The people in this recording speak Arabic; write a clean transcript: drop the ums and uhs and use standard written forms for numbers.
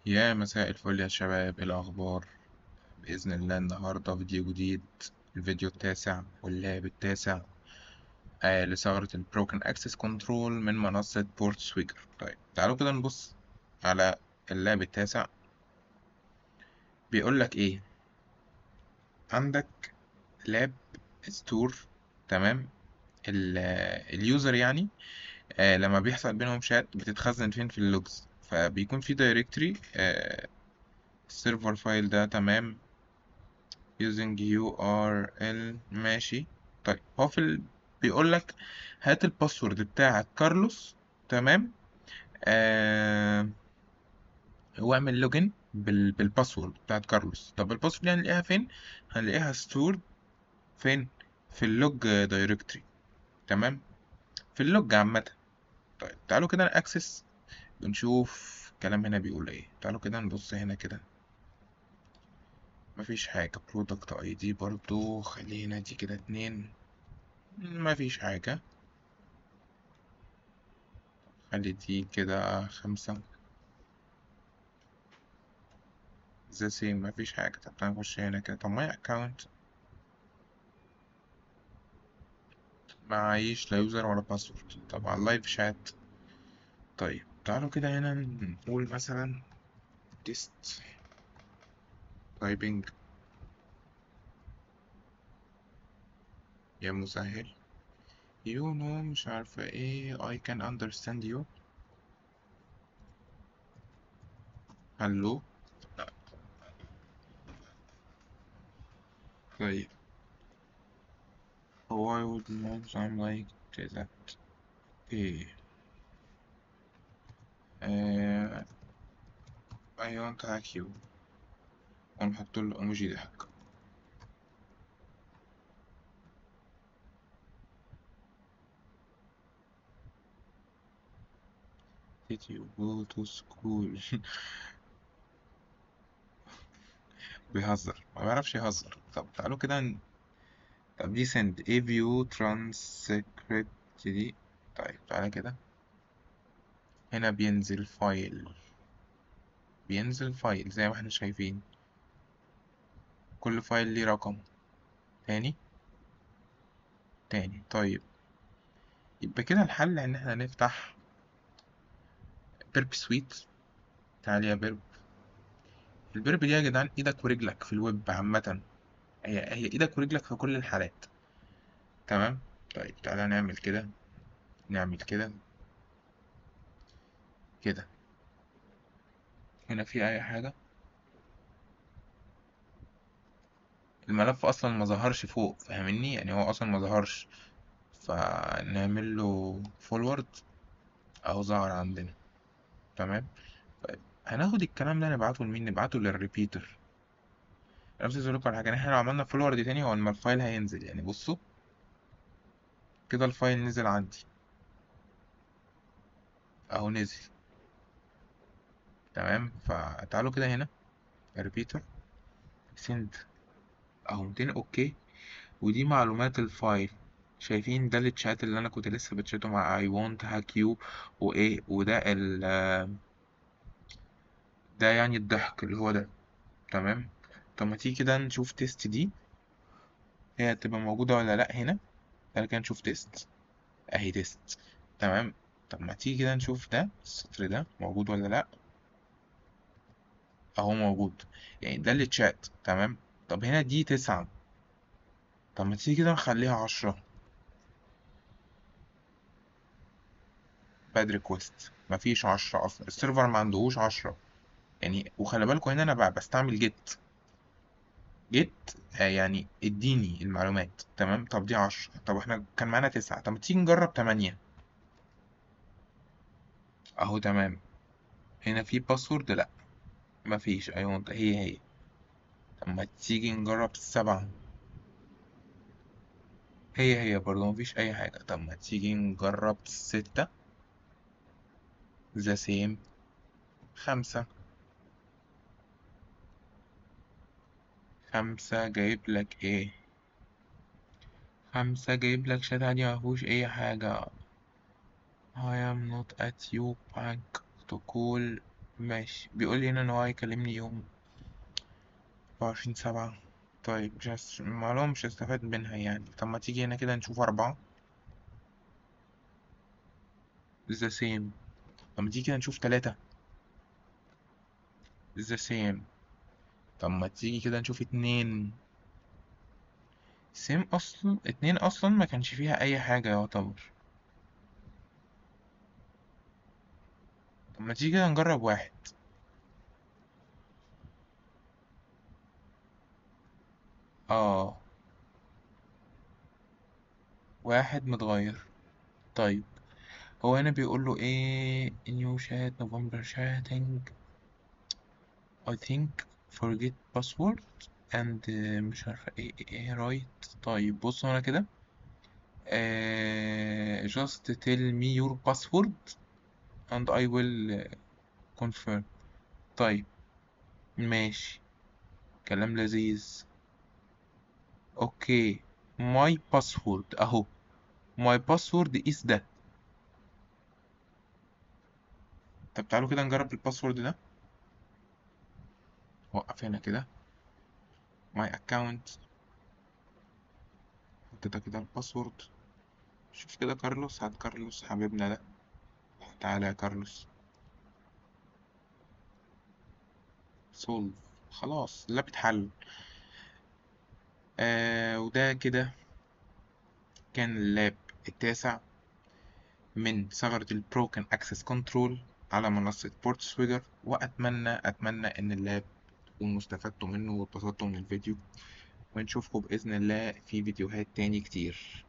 يا مساء الفل يا شباب، إيه الأخبار؟ بإذن الله النهاردة فيديو جديد. الفيديو التاسع واللعب التاسع لثغرة البروكن أكسس كنترول من منصة بورت سويجر. طيب تعالوا كده نبص على اللعب التاسع. بيقولك إيه؟ عندك لاب ستور. تمام. اليوزر يعني لما بيحصل بينهم شات بتتخزن فين؟ في اللوجز، فبيكون في دايركتوري السيرفر فايل ده. تمام. using URL ماشي. طيب هو بيقول لك هات الباسورد بتاعك كارلوس. تمام. آه... واعمل لوجن بالباسورد بتاعت كارلوس. طب الباسورد دي هنلاقيها فين؟ هنلاقيها stored فين؟ في اللوج دايركتوري. تمام. في اللوج عامة. طيب تعالوا كده نأكسس ونشوف الكلام هنا بيقول ايه. تعالوا كده نبص هنا كده. مفيش حاجة. برودكت اي دي برضو خلينا دي كده 2. مفيش حاجة. خلي دي كده 5. ذا سيم مفيش حاجة. طب تعالى نخش هنا كده. طب ماي اكونت معيش لا يوزر ولا باسورد. طب على اللايف شات. طيب تعالوا كده هنا نقول مثلا تيست تايبنج يا مسهل. يو نو مش عارفة ايه. I can understand you. هلو. طيب why would not I'm like that. ايه uh, I want to hack you. ونحط له ايموجي ضحك. Did you go to school? بيهزر، ما بيعرفش يهزر. طب تعالوا كده طب دي send a view transcript دي. طيب تعالى كده. هنا بينزل فايل. بينزل فايل زي ما احنا شايفين. كل فايل ليه رقم. تاني تاني. طيب يبقى كده الحل ان احنا نفتح بيرب سويت. تعالى يا بيرب. البيرب دي يا جدعان ايدك ورجلك في الويب عامة. هي ايدك ورجلك في كل الحالات. تمام. طيب تعالى نعمل كده. نعمل كده كده. هنا في اي حاجة؟ الملف اصلا ما ظهرش فوق، فاهمني؟ يعني هو اصلا ما ظهرش. فنعمل له فورورد. اهو ظهر عندنا. تمام. طيب هناخد الكلام ده نبعته لمين؟ نبعته للريبيتر. نفس الظروف على حاجه إن احنا لو عملنا فورورد تاني هو الفايل هينزل. يعني بصوا كده الفايل نزل عندي. اهو نزل. تمام. فتعالوا كده هنا ريبيتر سند. اهو 200 اوكي. ودي معلومات الفايل. شايفين ده التشات اللي انا كنت لسه بتشاته مع اي وونت هاك يو. وايه وده ده يعني الضحك اللي هو ده. تمام. طب ما تيجي كده نشوف تيست دي. هي هتبقى موجودة ولا لأ هنا. تعالى كده نشوف تيست. أهي تيست. تمام. طب ما تيجي كده نشوف ده السطر ده موجود ولا لأ. أهو موجود. يعني ده اللي تشات. تمام. طب هنا دي 9. طب ما تيجي كده نخليها 10. باد ريكوست مفيش 10 أصلا. السيرفر ما عندهوش 10. يعني وخلي بالكوا هنا أنا بقى بستعمل جيت. جيت يعني اديني المعلومات. تمام. طب دي 10. طب احنا كان معانا 9. طب ما تيجي نجرب 8. اهو تمام. هنا في باسورد؟ لا مفيش. ايوه هي. طب ما تيجي نجرب 7. هي برضه مفيش اي حاجة. طب ما تيجي نجرب 6. ذا سيم. 5. 5 جايب لك ايه؟ 5 جايب لك شات عادي مفيهوش اي حاجة. I am not at you bank to call ماشي، بيقول لي هنا ان هو هيكلمني يوم 24/7. طيب مش معلومة مش هستفاد منها يعني. طب ما تيجي هنا كده نشوف 4. the same. طب ما تيجي كده نشوف 3. the same. طب ما تيجي كده نشوف 2. same أصلا. 2 أصلا ما كانش فيها أي حاجة يعتبر. طب ما تيجي كده نجرب 1. اه، 1 متغير. طيب هو هنا بيقول له ايه؟ new chat November chatting I think forget password and مش عارفة ايه right. طيب بص هنا كده just tell me your password and I will confirm. طيب ماشي، كلام لذيذ. اوكي، my password اهو. my password is ده. طب تعالوا كده نجرب الباسورد ده. وقف هنا كده my account. حطيت كده الباسورد. شوف كده كارلوس، هات كارلوس حبيبنا ده. تعالى يا كارلوس. سولف. خلاص اللاب اتحل. وده كده كان اللاب التاسع من ثغرة البروكن اكسس كنترول على منصة بورت سويجر. وأتمنى إن اللاب تكونوا استفدتوا منه واتبسطتوا من الفيديو، ونشوفكم بإذن الله في فيديوهات تاني كتير.